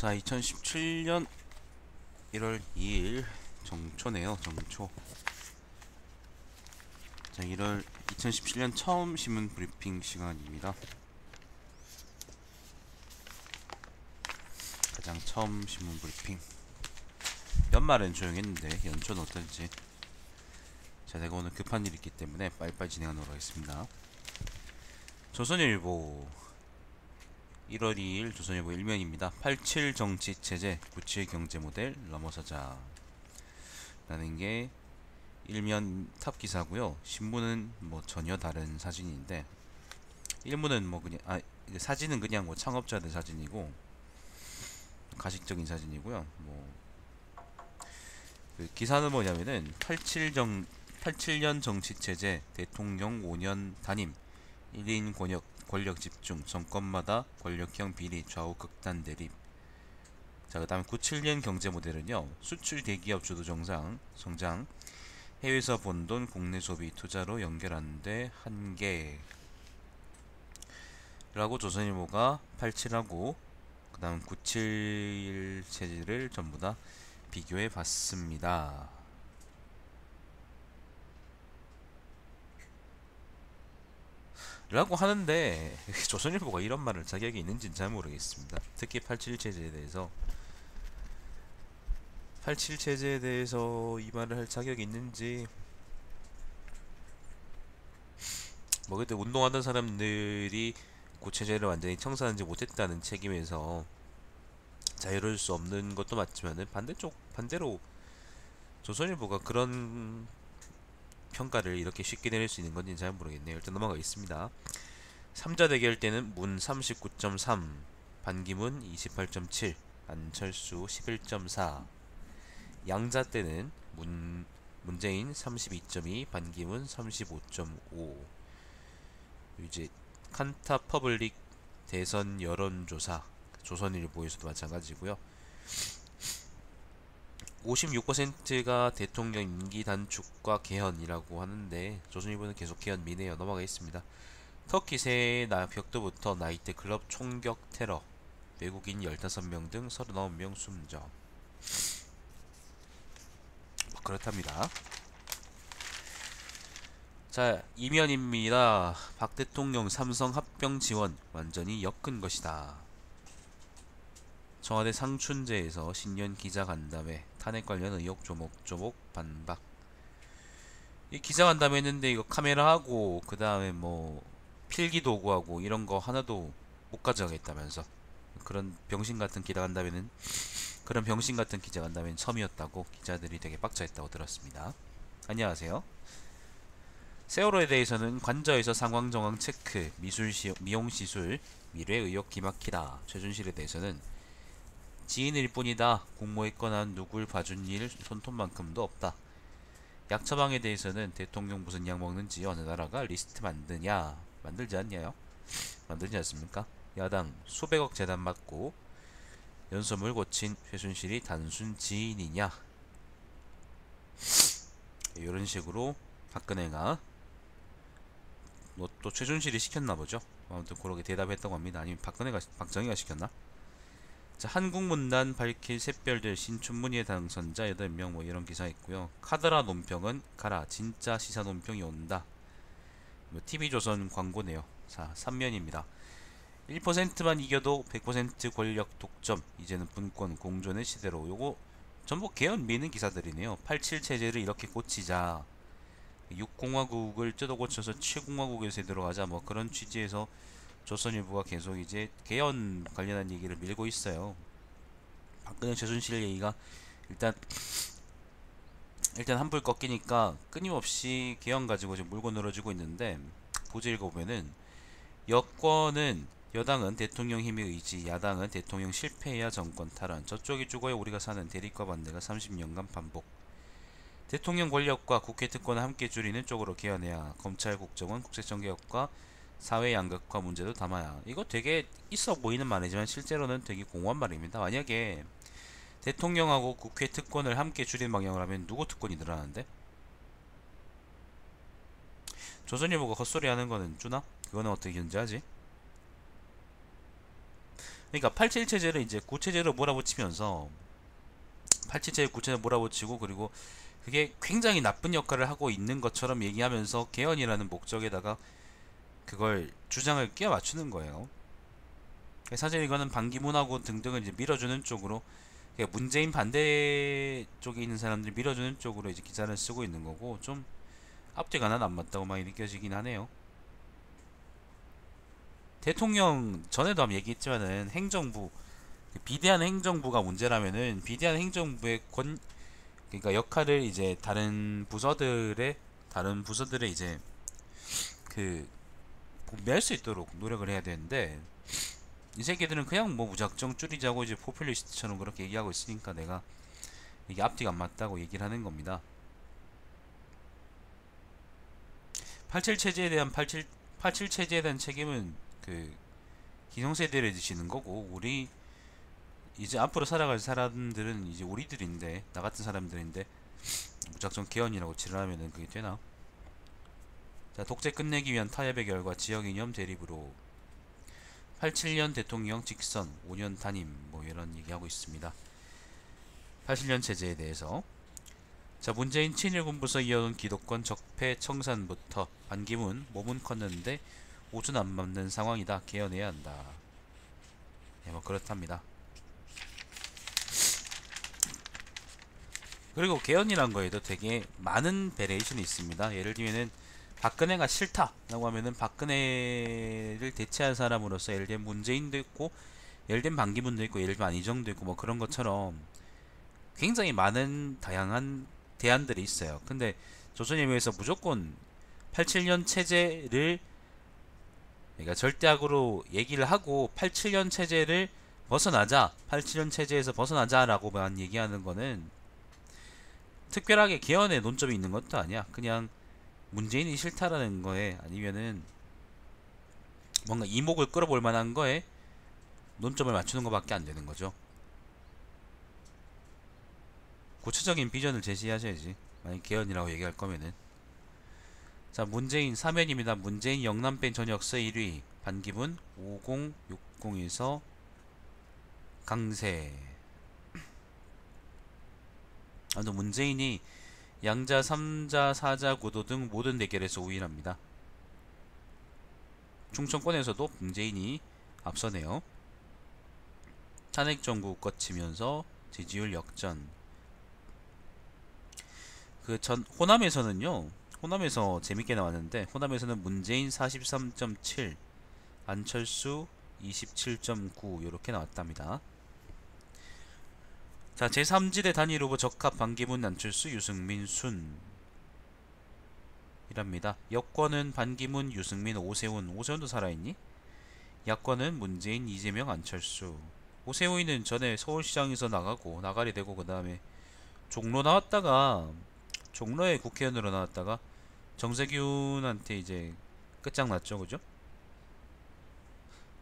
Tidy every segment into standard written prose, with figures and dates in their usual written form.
자, 2017년 1월 2일 정초네요. 정초. 자, 2017년 처음 신문 브리핑 시간입니다. 가장 처음 신문 브리핑. 연말엔 조용했는데 연초는 어떨지. 자, 내가 오늘 급한 일이 있기 때문에 빨리빨리 진행하도록 하겠습니다. 조선일보 1월 2일 조선일보 1면입니다. 87 정치 체제, 97 경제 모델 넘어서자 라는 게 1면 탑 기사고요. 신문은 뭐 전혀 다른 사진인데, 일문은 뭐 그냥 사진은 그냥 뭐 창업자들 사진이고 가식적인 사진이고요. 뭐 그 기사는 뭐냐면은 87년 정치 체제, 대통령 5년 단임, 1인 권력 집중, 정권마다 권력형 비리, 좌우 극단 대립. 자, 그다음에 97년 경제 모델은요. 수출 대기업 주도 성장, 해외에서 번 돈 국내 소비 투자로 연결하는데 한계 라고 조선일보가 87하고 그 다음 97 체제를 전부 다 비교해 봤습니다. 라고 하는데 조선일보가 이런 말을 자격이 있는지는 잘 모르겠습니다. 특히 87 체제에 대해서 이 말을 할 자격이 있는지. 뭐 그때 운동하던 사람들이 고체제를 완전히 청산하지 못했다는 책임에서 자유로울 수 없는 것도 맞지만은 반대로 조선일보가 그런 평가를 이렇게 쉽게 내릴 수 있는 건지는 잘 모르겠네요. 일단 넘어가겠습니다. 3자 대결 때는 문 39.3, 반기문 28.7, 안철수 11.4. 양자 때는 문재인 32.2, 반기문 35.5. 이제 칸타 퍼블릭 대선 여론조사, 조선일보에서도 마찬가지고요. 56%가 대통령 임기 단축과 개헌이라고 하는데 조선일보는 계속 개헌 미네요. 넘어가겠습니다. 터키 새해 벽두부터 나이트 클럽 총격 테러, 외국인 15명 등 39명 숨져. 뭐 그렇답니다. 자, 이면입니다. 박 대통령 삼성 합병 지원 완전히 엮은 것이다. 청와대 상춘제에서 신년 기자간담회, 탄핵 관련 의혹 조목조목 반박. 이 기자간담회 했는데 이거 카메라하고 그 다음에 뭐 필기도구하고 이런 거 하나도 못 가져가겠다면서. 그런 병신 같은 기자간담회는 처음이었다고 기자들이 되게 빡쳐했다고 들었습니다. 안녕하세요. 세월호에 대해서는 관저에서 상황 정황 체크, 미용 시술 미래 의혹 기막히다. 최준실에 대해서는 지인일 뿐이다. 공모했거나 누굴 봐준 일 손톱만큼도 없다. 약 처방에 대해서는 대통령 무슨 약 먹는지 어느 나라가 리스트 만들지 않냐요? 만들지 않습니까? 야당 수백억 재단 받고 연소물 고친 최순실이 단순 지인이냐? 이런 식으로 박근혜가 뭐 또 최준실이 시켰나 보죠. 아무튼 그렇게 대답했다고 합니다. 아니면 박정희가 시켰나? 자, 한국문단 밝힐 샛별들 신춘문예 당선자 8명 뭐 이런 기사 있고요. 카드라 논평은 가라. 진짜 시사 논평이 온다. 뭐 TV조선 광고네요. 자, 3면입니다. 1%만 이겨도 100% 권력 독점. 이제는 분권 공존의 시대로. 요거 전부 개헌 미는 기사들이네요. 87 체제를 이렇게 고치자. 6공화국을 뜯어 고쳐서 7공화국의 세대로 가자. 뭐 그런 취지에서 조선일보가 계속 이제 개헌 관련한 얘기를 밀고 있어요. 박근혜 최순실 얘기가 일단 한불 꺾이니까 끊임없이 개헌 가지고 지금 물고 늘어지고 있는데, 부제 읽어보면은 여당은 대통령 힘의 의지, 야당은 대통령 실패해야 정권 탈환, 저쪽이 죽어야 우리가 사는 대립과 반대가 30년간 반복. 대통령 권력과 국회 특권을 함께 줄이는 쪽으로 개헌해야, 검찰 국정원 국세청 개혁과 사회 양극화 문제도 담아야. 이거 되게 있어 보이는 말이지만 실제로는 되게 공허한 말입니다. 만약에 대통령하고 국회 특권을 함께 줄이는 방향을 하면 누구 특권이 늘어나는데? 조선일보가 헛소리 하는 거는 주나? 그거는 어떻게 견제하지? 그러니까 87 체제를 이제 9 체제로 몰아붙이면서 87 체제 9 체제 몰아붙이고, 그리고 그게 굉장히 나쁜 역할을 하고 있는 것처럼 얘기하면서 개헌이라는 목적에다가 그걸 주장을 끼워 맞추는 거예요. 사실 이거는 반기문하고 등등을 이제 밀어주는 쪽으로, 그러니까 문재인 반대 쪽에 있는 사람들이 밀어주는 쪽으로 이제 기사를 쓰고 있는 거고, 좀 앞뒤가 하나 안 맞다고 많이 느껴지긴 하네요. 대통령 전에도 한번 얘기했지만은 행정부, 비대한 행정부가 문제라면은 비대한 행정부의 그러니까 역할을 이제 다른 부서들의 이제 그 분배할 수 있도록 노력을 해야 되는데, 이 새끼들은 그냥 뭐 무작정 줄이자고 이제 포퓰리스트처럼 그렇게 얘기하고 있으니까 내가 이게 앞뒤가 안 맞다고 얘기를 하는 겁니다. 87 체제에 대한 87 체제에 대한 책임은 그 기성세대를 지는 거고, 우리 이제 앞으로 살아갈 사람들은 이제 우리들인데, 나 같은 사람들인데 무작정 개헌이라고 지랄하면은 그게 되나? 자, 독재 끝내기 위한 타협의 결과 지역 이념 대립으로 87년 대통령 직선 5년 단임 뭐 이런 얘기하고 있습니다. 87년 체제에 대해서, 자, 문재인 친일 군부서 이어온 기득권 적폐 청산부터 반기문 몸은 컸는데 옷은 안 맞는 상황이다. 개헌해야 한다. 네, 뭐 그렇답니다. 그리고 개헌이란 거에도 되게 많은 베리에이션이 있습니다. 예를 들면은 박근혜가 싫다라고 하면은 박근혜를 대체할 사람으로서 예를 들면 문재인도 있고, 예를 들면 반기문도 있고, 예를 들면 안희정도 있고, 뭐 그런 것처럼 굉장히 많은 다양한 대안들이 있어요. 근데 조선일보에서 무조건 87년 체제를, 그러니까 절대악으로 얘기를 하고 87년 체제를 벗어나자, 87년 체제에서 벗어나자라고만 얘기하는 거는 특별하게 개헌의 논점이 있는 것도 아니야. 그냥 문재인이 싫다라는 거에, 아니면은 뭔가 이목을 끌어볼 만한 거에 논점을 맞추는 것밖에 안 되는 거죠. 구체적인 비전을 제시하셔야지, 만약 개헌이라고 얘기할 거면은. 자, 문재인 사면입니다. 문재인 영남팬 전역서 1위, 반기문 5060에서 강세. 또 문재인이 양자, 3자, 4자 구도 등 모든 대결에서 우위랍니다. 충청권에서도 문재인이 앞서네요. 탄핵 정부 거치면서 지지율 역전. 그 전 호남에서는요, 호남에서 재밌게 나왔는데, 호남에서는 문재인 43.7, 안철수 27.9 이렇게 나왔답니다. 자, 제3지대 단일 후보 적합 반기문, 안철수, 유승민, 순 이랍니다. 여권은 반기문, 유승민, 오세훈. 오세훈도 살아있니? 야권은 문재인, 이재명, 안철수. 오세훈이는 전에 서울시장에서 나가고 나가리 되고, 그 다음에 종로 나왔다가, 종로에 국회의원으로 나왔다가 정세균한테 이제 끝장났죠, 그죠?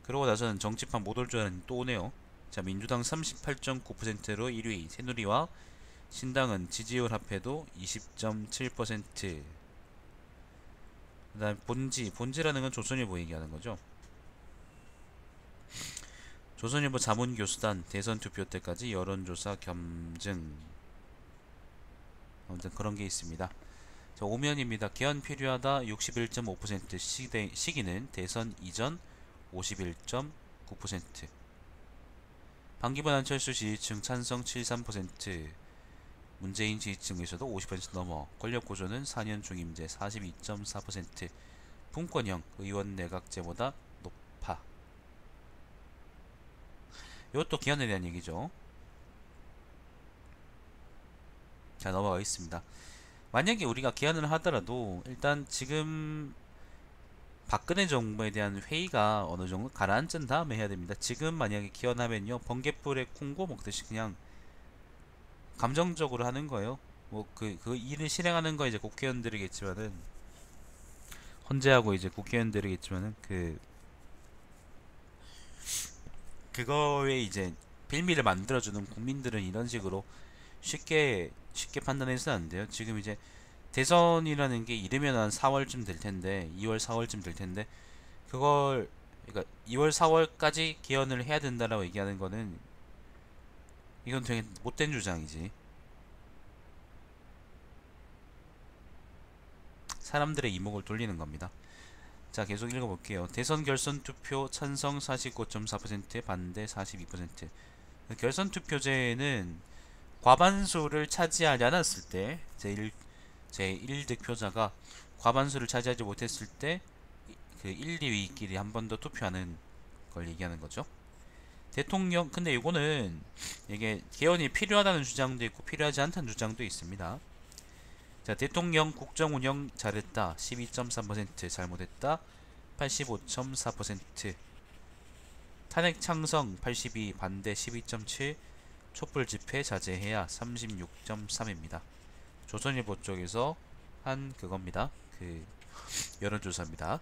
그러고 나서는 정치판 못 올 줄 알았는데 또 오네요. 자, 민주당 38.9%로 1위, 새누리와 신당은 지지율 합해도 20.7%. 그 다음 본지라는 건 조선일보 얘기하는 거죠. 조선일보 자문교수단 대선 투표 때까지 여론조사 겸증. 아무튼 그런 게 있습니다. 자, 오면입니다. 개헌 필요하다 61.5%, 시기는 대선 이전 51.9%. 반기문, 안철수 지지층 찬성 73%, 문재인 지지층에서도 50% 넘어. 권력구조는 4년 중임제 42.4%, 분권형 의원 내각제보다 높아. 이것도 개헌에 대한 얘기죠. 자, 넘어가겠습니다. 만약에 우리가 개헌을 하더라도 일단 지금 박근혜 정부에 대한 회의가 어느 정도 가라앉은 다음에 해야 됩니다. 지금 만약에 개헌하면요, 번갯불에 콩고 먹듯이 그냥 감정적으로 하는 거예요. 뭐 그 일을 실행하는 거 이제 국회의원들이겠지만은, 헌재하고 이제 국회의원들이겠지만은, 그거에 이제 빌미를 만들어주는 국민들은 이런 식으로 쉽게 판단해서는 안 돼요. 지금 이제 대선이라는 게 이르면 한 4월쯤 될 텐데, 2월 4월쯤 될 텐데, 그걸 그러니까 2월 4월까지 개헌을 해야 된다라고 얘기하는 거는 이건 되게 못된 주장이지. 사람들의 이목을 돌리는 겁니다. 자, 계속 읽어볼게요. 대선 결선 투표 찬성 49.4%, 반대 42%. 결선 투표제는 과반수를 차지하지 않았을 때, 제1 득표자가 과반수를 차지하지 못했을 때 그 1, 2위끼리 한 번 더 투표하는 걸 얘기하는 거죠. 대통령, 근데 이거는 이게 개헌이 필요하다는 주장도 있고 필요하지 않다는 주장도 있습니다. 자, 대통령 국정 운영 잘했다 12.3%, 잘못했다 85.4%, 탄핵 창성 82, 반대 12.7, 촛불 집회 자제해야 36.3입니다. 조선일보 쪽에서 한 그겁니다. 그 여론조사입니다.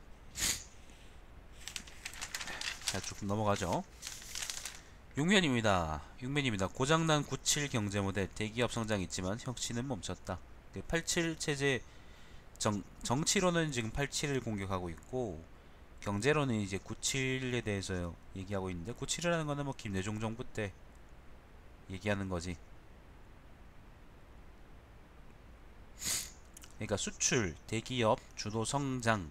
자, 쭉 넘어가죠. 6면입니다. 고장난 97 경제모델, 대기업 성장 있지만 혁신은 멈췄다. 그 87 체제 정치로는 지금 87을 공격하고 있고 경제로는 이제 97에 대해서 얘기하고 있는데, 97이라는 거는 뭐 김대중 정부 때 얘기하는 거지. 그러니까 수출, 대기업, 주도 성장이라는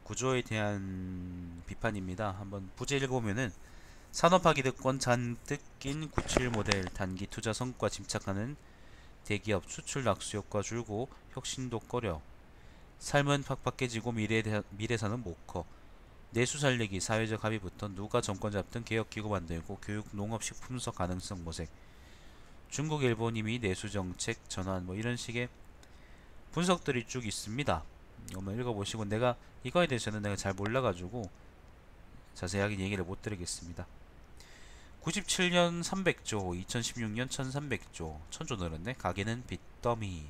구조에 대한 비판입니다. 한번 부제 읽어보면은 산업화 기득권 잔뜩 낀 97 모델, 단기 투자 성과 집착하는 대기업, 수출 낙수 효과 줄고 혁신도 꺼려, 삶은 팍팍해지고 미래사는 못 커, 내수 살리기, 사회적 합의부터 누가 정권 잡든 개혁기구 만들고 교육, 농업, 식품서 가능성 모색, 중국, 일본 이미 내수 정책 전환, 뭐 이런 식의 분석들이 쭉 있습니다. 한번 읽어보시고, 내가 이거에 대해서는 내가 잘 몰라가지고 자세하게 얘기를 못 드리겠습니다. 97년 300조, 2016년 1300조, 1000조 늘었네. 가계는 빚더미.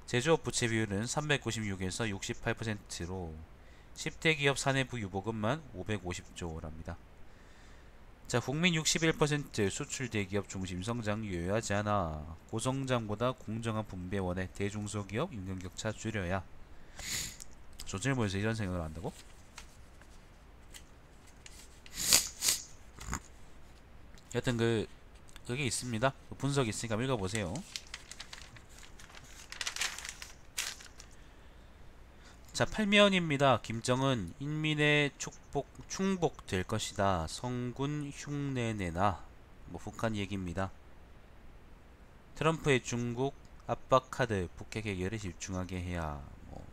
제조업 부채 비율은 396에서 68%로 10대 기업 사내부 유보금만 550조랍니다. 자, 국민 61% 수출 대기업 중심 성장 유효하지 않아. 고성장보다 공정한 분배 원해. 대중소기업 임금격차 줄여야. 조선일보에서 이런 생각을 한다고? 여튼 그게 있습니다. 그 분석이 있으니까 읽어보세요. 자, 8면입니다. 김정은 인민의 충복될 것이다. 성군 흉내내나. 뭐 북한 얘기입니다. 트럼프의 중국 압박 카드, 북핵 해결에 집중하게 해야. 뭐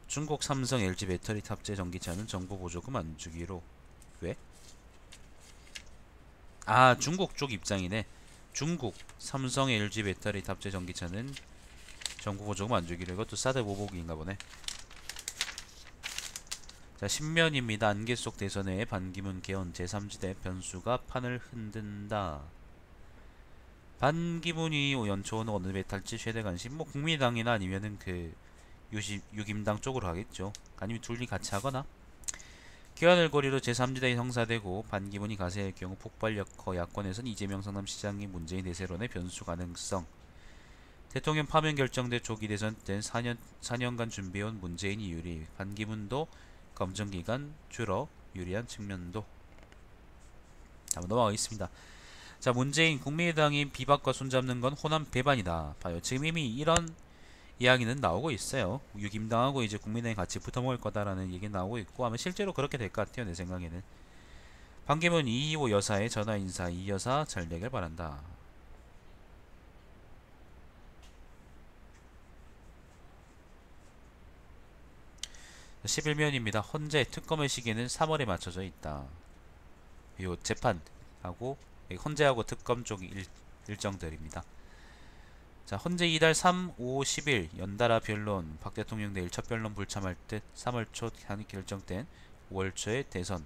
중국 삼성 LG 배터리 탑재 전기차는 정부 보조금 안 주기로. 왜? 아, 중국 쪽 입장이네. 중국 삼성 LG 배터리 탑재 전기차는 정부 보조금 안 주기로. 이것도 사드 보복인가 보네. 자, 신면입니다. 안개 속 대선에 반기문 개헌 제3지대 변수가 판을 흔든다. 반기문이 연초는 어느 배 탈지 최대 관심. 뭐 국민의당이나 아니면은 그 유김당 쪽으로 하겠죠. 아니면 둘이 같이 하거나. 개헌을 고리로 제3지대에 형사되고 반기문이 가세할 경우 폭발력 커. 야권에선 이재명 성남시장이 문재인 대세론의 변수 가능성. 대통령 파면 결정돼 조기 대선 때 4년간 준비해온 문재인이 유리. 반기문도 검증기간 줄어 유리한 측면도. 한번 넘어가겠습니다. 자, 문재인 국민의당이 비박과 손잡는 건 호남 배반이다. 봐요. 지금 이미 이런 이야기는 나오고 있어요. 유김당하고 이제 국민의당이 같이 붙어먹을 거다라는 얘기 나오고 있고, 아마 실제로 그렇게 될 것 같아요. 내 생각에는. 반기문 이희호 여사의 전화 인사. 이 여사 잘 되길 바란다. 11면입니다. 헌재 특검의 시기는 3월에 맞춰져 있다. 요 재판하고 헌재하고 특검 쪽 일정들입니다. 자, 헌재 이달 3, 5, 10일 연달아 변론. 박 대통령 내일 첫 변론 불참할 듯. 3월 초 한이 결정된 5월 초에 대선.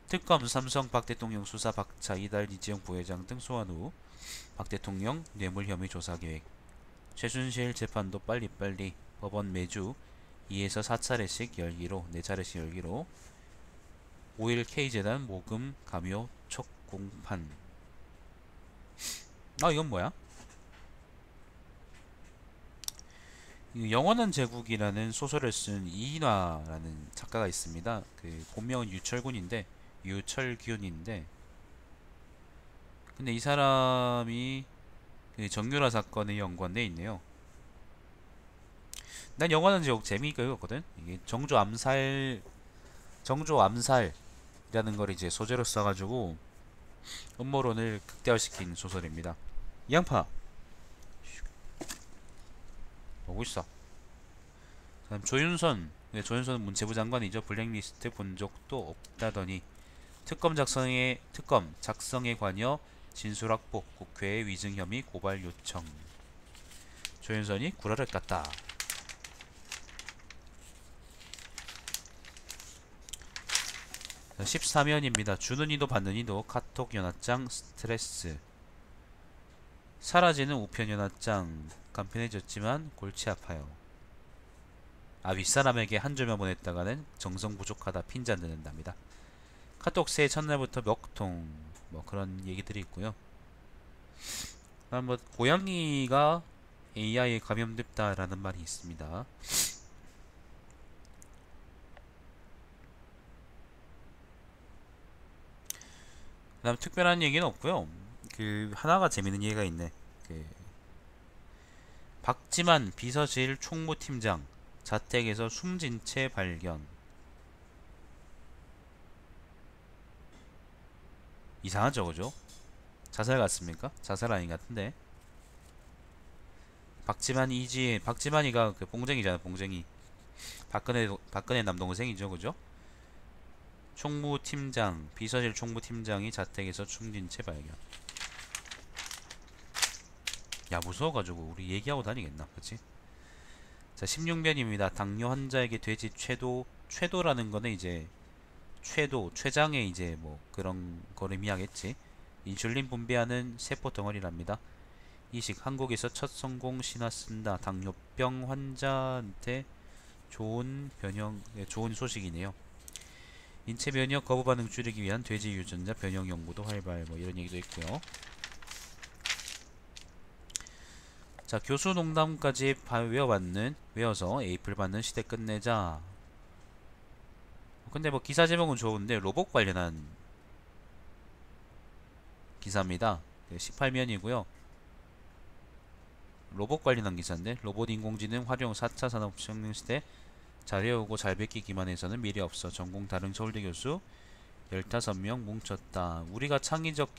특검 삼성 박 대통령 수사 박차 이달 이재용 부회장 등 소환 후 박 대통령 뇌물 혐의 조사 계획. 최순실 재판도 빨리빨리. 법원 매주 2에서 4차례씩 열기로, 4차례씩 열기로. 5일 K재단 모금 감요 촉 공판. 아, 이건 뭐야? 이 영원한 제국이라는 소설을 쓴 이인화라는 작가가 있습니다. 그 본명은 유철균인데 근데 이 사람이 그 정유라 사건에 연관돼 있네요. 난 영화는 제목 재미있게 읽었거든. 이게 정조 암살이라는 걸 이제 소재로 써가지고 음모론을 극대화시킨 소설입니다. 양파 보고 있어. 다음 조윤선. 네, 조윤선은 문체부 장관이죠. 블랙리스트 본 적도 없다더니 특검 작성에 관여 진술 확보 국회에 위증 혐의 고발 요청. 조윤선이 구라를 깠다. 14면입니다. 주는 이도 받는 이도 카톡 연하장 스트레스. 사라지는 우편 연하장 간편해졌지만 골치 아파요. 윗사람에게 한 줄만 보냈다가는 정성 부족하다 핀잔 드는답니다. 카톡 새해 첫날부터 멱통 뭐 그런 얘기들이 있고요. 뭐 고양이가 AI에 감염됐다라는 말이 있습니다. 그다음 특별한 얘기는 없고요. 그 하나가 재밌는 얘기가 있네. 그 박지만 비서실 총무팀장 자택에서 숨진 채 발견. 이상하죠, 그죠? 자살 같습니까? 자살 아닌 것 같은데. 박지만이가 그 봉쟁이잖아, 봉쟁이. 박근혜 남동생이죠, 그죠? 비서실 총무팀장이 자택에서 숨진 채 발견. 야, 무서워가지고 우리 얘기하고 다니겠나, 그치? 자, 16변입니다. 당뇨 환자에게 돼지 최도라는 거는 이제 췌장에 이제 뭐 그런 걸 의미하겠지. 인슐린 분비하는 세포 덩어리랍니다. 이식 한국에서 첫 성공 신화 쓴다. 당뇨병 환자한테 좋은 소식이네요. 인체 면역 거부 반응 줄이기 위한 돼지 유전자 변형 연구도 활발. 뭐 이런 얘기도 있고요. 자, 교수 농담까지 외워서 에이플 받는 시대 끝내자. 근데 뭐 기사 제목은 좋은데 로봇 관련한 기사입니다. 18면이고요. 로봇 관련한 기사인데 로봇 인공지능 활용 4차 산업혁명 시대 잘 외우고 잘 베끼기만 해서는 미래 없어. 전공 다른 서울대 교수 15명 뭉쳤다. 우리가 창의적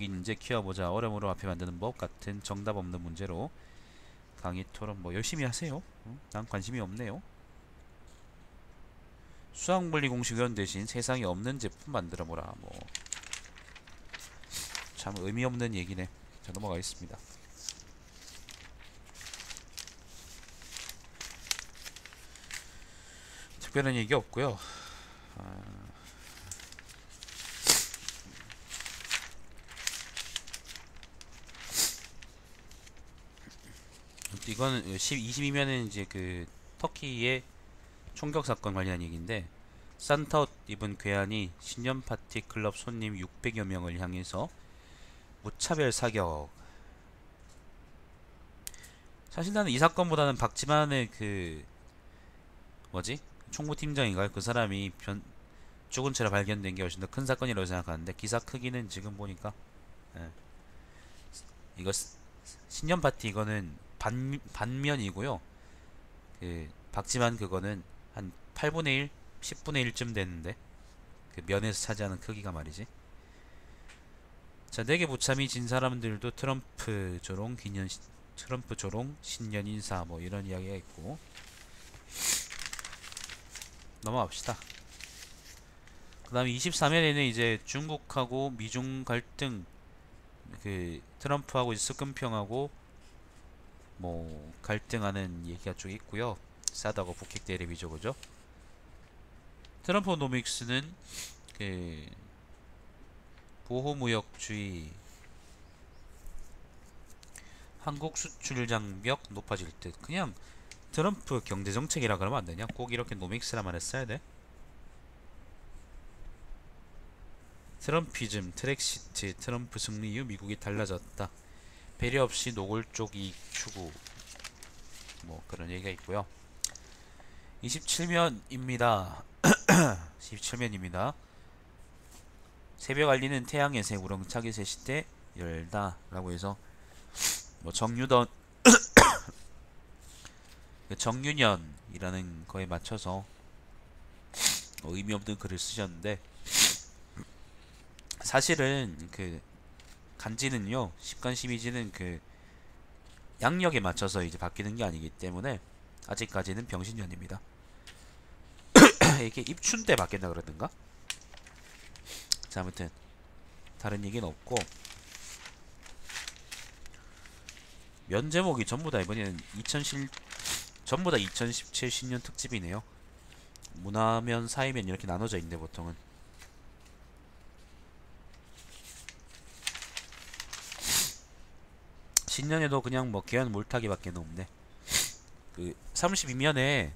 인재 키워보자. 어려움으로 앞에 만드는 법 같은 정답 없는 문제로 강의 토론 뭐 열심히 하세요. 난 관심이 없네요. 수학물리 공식위원 대신 세상에 없는 제품 만들어보라. 뭐 참 의미 없는 얘기네. 자, 넘어가겠습니다. 특별한 얘기 없고요. 이거는 22면은 이제 그 터키의 총격 사건 관련 얘기인데 산타옷 입은 괴한이 신년 파티 클럽 손님 600여 명을 향해서 무차별 사격. 사실 나는 이 사건보다는 박지만의 그 뭐지? 총무팀장인가요? 그 사람이 죽은 채로 발견된 게 훨씬 더 큰 사건이라고 생각하는데 기사 크기는 지금 보니까 예. 이거 신년 파티 이거는 반면이고요. 그 박지만 그거는 한 8분의 1, 10분의 1쯤 되는데 그 면에서 차지하는 크기가 말이지. 자, 내게 무참히 진 사람들도 트럼프 조롱 신년 인사 뭐 이런 이야기가 있고 넘어갑시다. 그 다음에 23면에는 이제 중국하고 미중 갈등 그 트럼프하고 이제 스끈평하고 뭐 갈등하는 얘기가 쭉 있고요. 싸다고 북핵 대립이죠, 그죠? 트럼프노믹스는 그 보호무역주의 한국 수출 장벽 높아질 듯. 그냥 트럼프 경제정책이라 그러면 안 되냐? 꼭 이렇게 노믹스라만 했어야 돼? 트럼피즘, 트랙시트, 트럼프 승리 이후 미국이 달라졌다. 배려 없이 노골적 이익 추구. 뭐 그런 얘기가 있고요. 27면입니다. 27면입니다. 새벽 알리는 태양의 새 우렁차게 새 시대 열다 라고 해서 뭐 정유던 정유년이라는 거에 맞춰서 의미 없는 글을 쓰셨는데, 사실은 그 간지는요, 10간 12지는 그 양력에 맞춰서 이제 바뀌는 게 아니기 때문에 아직까지는 병신년입니다. 이게 입춘 때 바뀐다 그러던가? 자, 아무튼 다른 얘기는 없고, 면 제목이 전부 다 이번에는 전부 다 2017 신년 특집이네요. 문화면, 사회면 이렇게 나눠져 있는데 보통은. 신년에도 그냥 뭐 개연 물타기밖에 없네. 그 32면에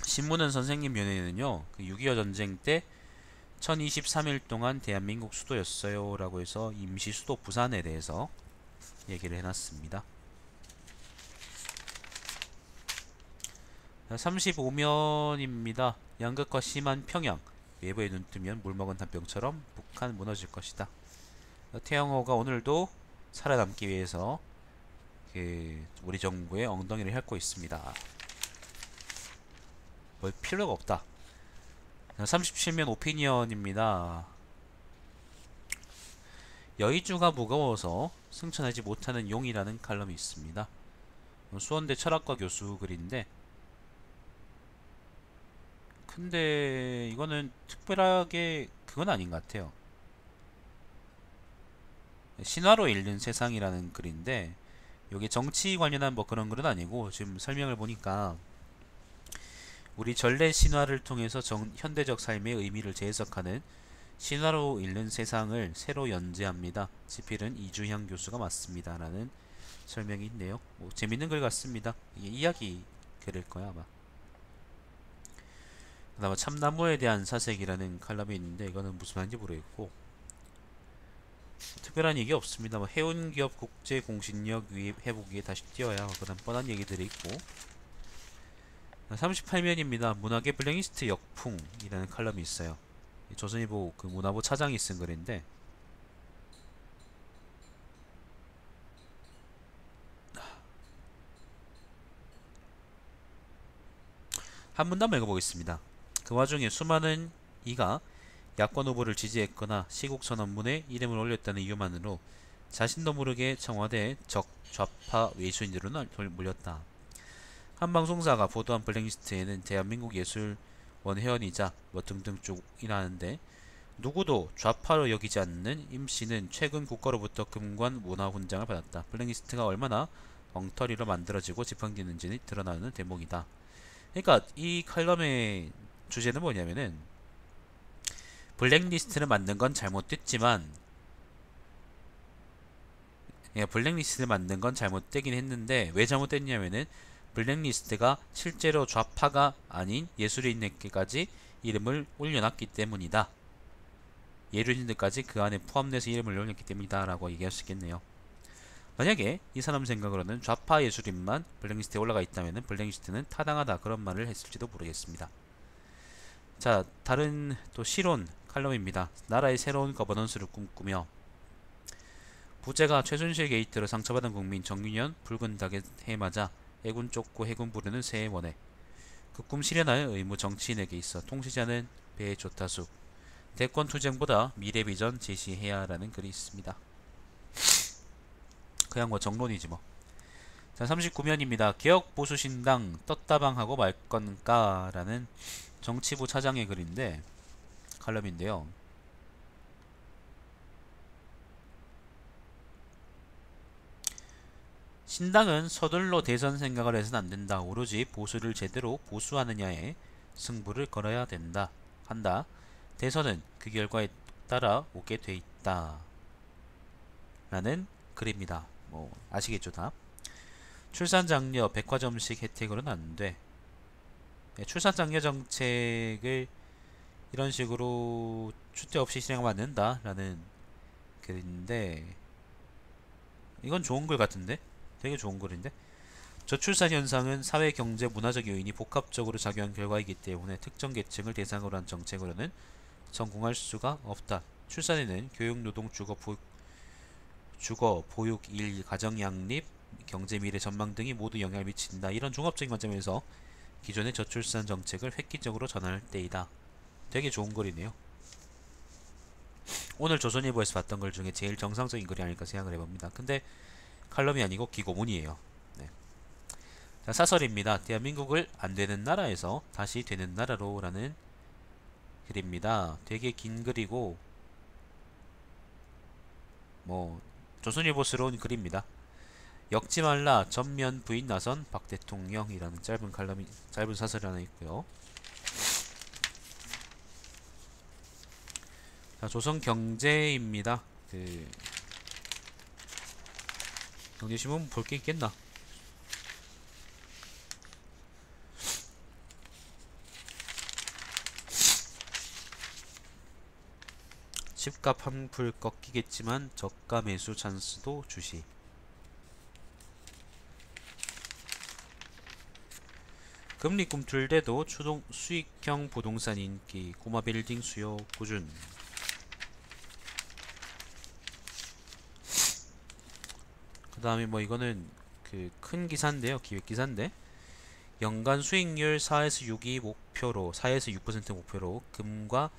신문은 선생님 면에는요, 그 6.25 전쟁 때 1023일 동안 대한민국 수도였어요 라고 해서 임시 수도 부산에 대해서 얘기를 해놨습니다. 35면입니다. 양극화 심한 평양, 외부에 눈 뜨면 물먹은 단병처럼 북한 무너질 것이다. 태영호가 오늘도 살아남기 위해서 그 우리 정부의 엉덩이를 핥고 있습니다. 뭘 필요가 없다. 37면 오피니언입니다. 여의주가 무거워서 승천하지 못하는 용이라는 칼럼이 있습니다. 수원대 철학과 교수 글인데, 근데 이거는 특별하게 그건 아닌 것 같아요. 신화로 읽는 세상이라는 글인데, 이게 정치 관련한 뭐 그런 글은 아니고, 지금 설명을 보니까 우리 전래 신화를 통해서 현대적 삶의 의미를 재해석하는 신화로 읽는 세상을 새로 연재합니다. 지필은 이주향 교수가 맞습니다. 라는 설명이 있네요. 뭐 재밌는 글 같습니다. 이게 이야기 글일 거야 아마. 그 다음에 참나무에 대한 사색이라는 칼럼이 있는데, 이거는 무슨 말인지 모르겠고, 특별한 얘기 없습니다. 뭐 해운기업 국제 공신력 위입 회복 위에 다시 뛰어야 그런 뻔한 얘기들이 있고. 38면입니다. 문학의 블랙리스트 역풍이라는 칼럼이 있어요. 조선일보 그 문화부 차장이 쓴 글인데, 한 문단만 읽어보겠습니다. 그 와중에 수많은 이가 야권 후보를 지지했거나 시국선언문에 이름을 올렸다는 이유만으로 자신도 모르게 청와대에 적좌파 외수인들로 몰렸다. 한 방송사가 보도한 블랙리스트에는 대한민국 예술원 회원이자 뭐 등등 쪽이라 하는데, 누구도 좌파로 여기지 않는 임씨는 최근 국가로부터 금관 문화훈장을 받았다. 블랙리스트가 얼마나 엉터리로 만들어지고 지팡이는지 드러나는 대목이다. 그러니까 이 칼럼의 주제는 뭐냐면은, 블랙리스트를 만든 건 잘못됐지만, 블랙리스트를 만든 건 잘못되긴 했는데 왜 잘못됐냐면은, 블랙리스트가 실제로 좌파가 아닌 예술인에게까지 이름을 올려놨기 때문이다. 예술인들까지 그 안에 포함돼서 이름을 올렸기 때문이다 라고 얘기할 수 있겠네요. 만약에 이 사람 생각으로는 좌파 예술인만 블랙리스트에 올라가 있다면 블랙리스트는 타당하다 그런 말을 했을지도 모르겠습니다. 자, 다른 또 실온 칼럼입니다. 나라의 새로운 거버넌스를 꿈꾸며, 부제가 최순실 게이트로 상처받은 국민 정유년 붉은 닭의 해 맞아 애군 쫓고 해군 부르는 새해 원해. 그 꿈 실현할 의무 정치인에게 있어 통치자는 배의 조타수. 대권 투쟁보다 미래 비전 제시해야 라는 글이 있습니다. 그냥 뭐 정론이지 뭐. 자, 39면입니다. 개혁 보수 신당 떴다방하고 말 건가 라는 정치부 차장의 글인데, 칼럼인데요. 신당은 서둘러 대선 생각을 해서는 안 된다. 오로지 보수를 제대로 보수하느냐에 승부를 걸어야 한다. 대선은 그 결과에 따라 오게 돼 있다. 라는 글입니다. 뭐 아시겠죠 다. 출산장려 백화점식 혜택으로는 안 돼. 출산장려 정책을 이런 식으로 추대 없이 실행하면 안 된다. 라는 글인데, 이건 좋은 글 같은데? 되게 좋은 글인데? 저출산 현상은 사회, 경제, 문화적 요인이 복합적으로 작용한 결과이기 때문에 특정 계층을 대상으로 한 정책으로는 성공할 수가 없다. 출산에는 교육, 노동, 주거, 보육, 일, 가정 양립, 경제 미래 전망 등이 모두 영향을 미친다. 이런 종합적인 관점에서 기존의 저출산 정책을 획기적으로 전환할 때이다. 되게 좋은 글이네요. 오늘 조선일보에서 봤던 글 중에 제일 정상적인 글이 아닐까 생각을 해봅니다. 근데 칼럼이 아니고 기고문이에요. 네. 자, 사설입니다. 대한민국을 안 되는 나라에서 다시 되는 나라로 라는 글입니다. 되게 긴 글이고 뭐 조선일보스러운 글입니다. 엮지 말라 전면 부인 나선 박 대통령이라는 짧은 사설이 하나 있고요. 자, 조선경제입니다. 경제신문 볼 게 있겠나? 집값 한풀 꺾이겠지만 저가 매수 찬스도 주시. 금리 꿈틀대도 수익형 부동산 인기, 고마 빌딩 수요 꾸준. 그 다음에 뭐 이거는 그 큰 기사인데요. 기획 기사인데 연간 수익률 4에서 6이 목표로 4에서 6% 목표로 금과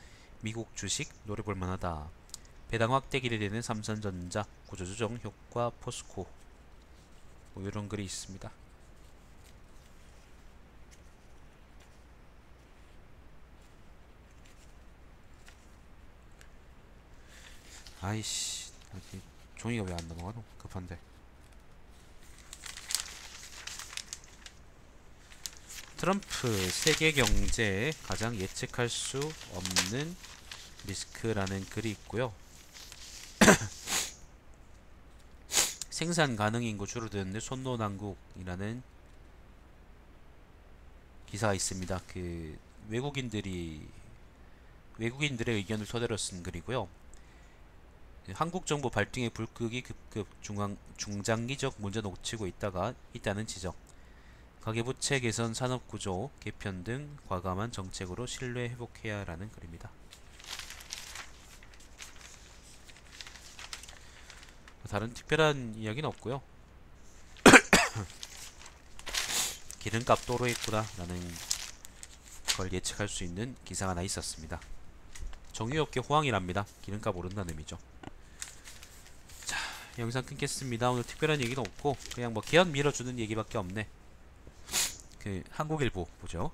미국 주식 노려볼 만하다. 배당 확대 기대되는 삼성전자 구조조정 효과 포스코. 뭐 이런 글이 있습니다. 아이씨, 종이가 왜 안 넘어가노? 급한데. 트럼프 세계 경제에 가장 예측할 수 없는 리스크라는 글이 있고요. 생산 가능 인구 줄어드는데 손노난국이라는 기사가 있습니다. 그 외국인들의 의견을 토대로 쓴 글이고요. 한국 정부 발등에 불 끄기 급급 중장기적 문제 놓치고 있다는 지적. 가계부채 개선, 산업구조 개편 등 과감한 정책으로 신뢰 회복해야 라는 글입니다. 다른 특별한 이야기는 없고요. 기름값 또로했구나 라는 걸 예측할 수 있는 기사가 하나 있었습니다. 정유업계 호황이랍니다. 기름값 오른다는 의미죠. 자, 영상 끊겠습니다. 오늘 특별한 얘기는 없고 그냥 뭐 기한 밀어주는 얘기밖에 없네. 그 한국일보 보죠.